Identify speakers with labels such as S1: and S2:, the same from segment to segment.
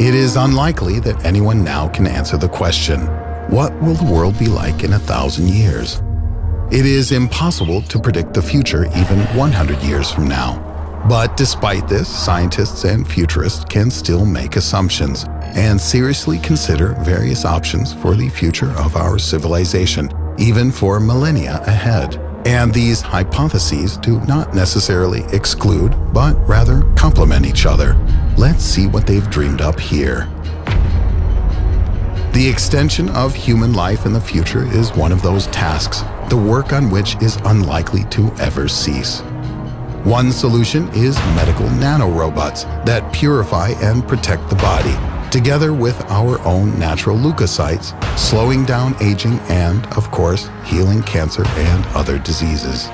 S1: It is unlikely that anyone now can answer the question, what will the world be like in 1,000 years? It is impossible to predict the future even 100 years from now. But despite this, scientists and futurists can still make assumptions and seriously consider various options for the future of our civilization, even for millennia ahead. And these hypotheses do not necessarily exclude, but rather complement each other. Let's see what they've dreamed up here. The extension of human life in the future is one of those tasks, the work on which is unlikely to ever cease. One solution is medical nanorobots that purify and protect the body, together with our own natural leukocytes, slowing down aging and, of course, healing cancer and other diseases.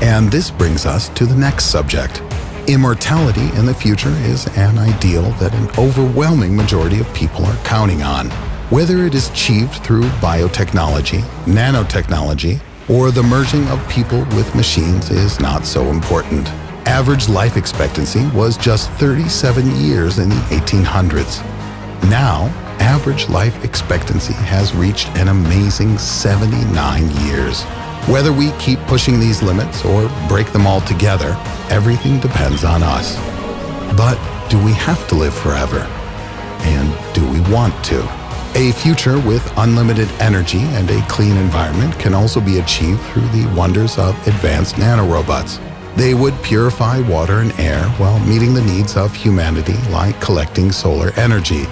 S1: And this brings us to the next subject. Immortality in the future is an ideal that an overwhelming majority of people are counting on. Whether it is achieved through biotechnology, nanotechnology, or the merging of people with machines is not so important. Average life expectancy was just 37 years in the 1800s. Now, average life expectancy has reached an amazing 79 years. Whether we keep pushing these limits or break them altogether, everything depends on us. But do we have to live forever? And do we want to? A future with unlimited energy and a clean environment can also be achieved through the wonders of advanced nanorobots. They would purify water and air while meeting the needs of humanity, like collecting solar energy.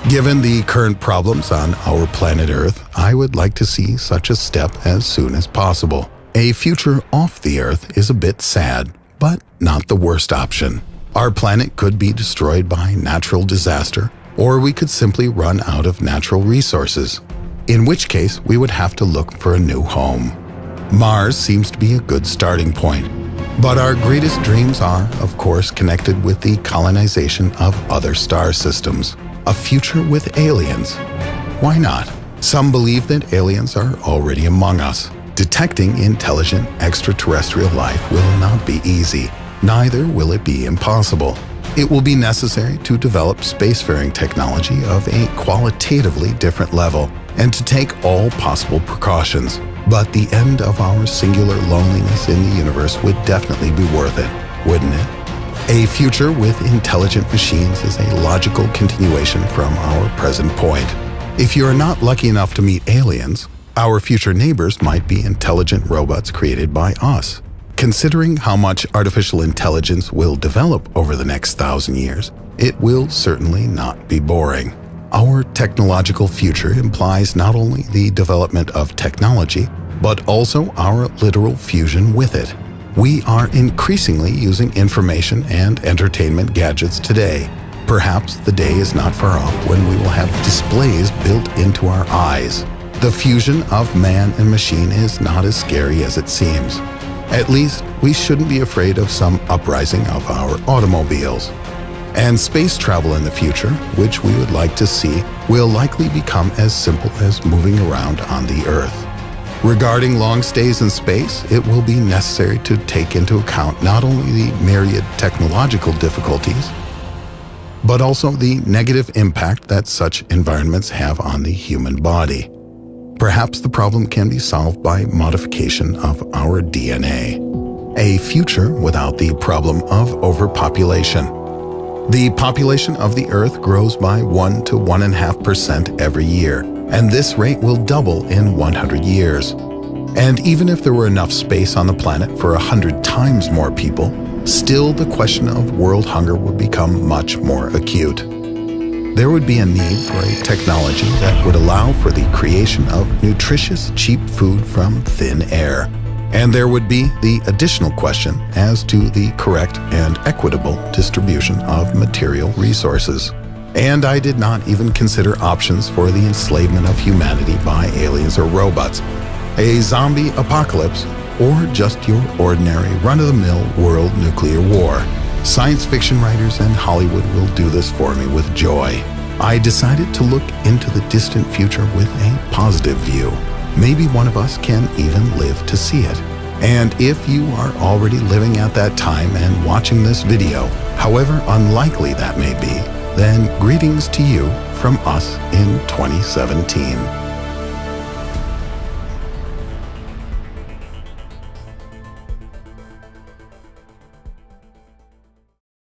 S1: Given the current problems on our planet Earth, I would like to see such a step as soon as possible. A future off the Earth is a bit sad, but not the worst option. Our planet could be destroyed by natural disaster, or we could simply run out of natural resources, in which case we would have to look for a new home. Mars seems to be a good starting point, but our greatest dreams are, of course, connected with the colonization of other star systems. A future with aliens. Why not? Some believe that aliens are already among us. Detecting intelligent extraterrestrial life will not be easy. Neither will it be impossible. It will be necessary to develop spacefaring technology of a qualitatively different level and to take all possible precautions. But the end of our singular loneliness in the universe would definitely be worth it, wouldn't it? A future with intelligent machines is a logical continuation from our present point. If you are not lucky enough to meet aliens, our future neighbors might be intelligent robots created by us. Considering how much artificial intelligence will develop over the next 1,000 years, it will certainly not be boring. Our technological future implies not only the development of technology, but also our literal fusion with it. We are increasingly using information and entertainment gadgets today. Perhaps the day is not far off when we will have displays built into our eyes. The fusion of man and machine is not as scary as it seems. At least, we shouldn't be afraid of some uprising of our automobiles. And space travel in the future, which we would like to see, will likely become as simple as moving around on the Earth. Regarding long stays in space, it will be necessary to take into account not only the myriad technological difficulties, but also the negative impact that such environments have on the human body. Perhaps the problem can be solved by modification of our DNA. A future without the problem of overpopulation. The population of the Earth grows by 1 to 1.5% every year, and this rate will double in 100 years. And even if there were enough space on the planet for 100 times more people, still the question of world hunger would become much more acute. There would be a need for a technology that would allow for the creation of nutritious, cheap food from thin air. And there would be the additional question as to the correct and equitable distribution of material resources. And I did not even consider options for the enslavement of humanity by aliens or robots, a zombie apocalypse, or just your ordinary run-of-the-mill world nuclear war. Science fiction writers and Hollywood will do this for me with joy. I decided to look into the distant future with a positive view. Maybe one of us can even live to see it. And if you are already living at that time and watching this video, however unlikely that may be, then greetings to you from us in 2017.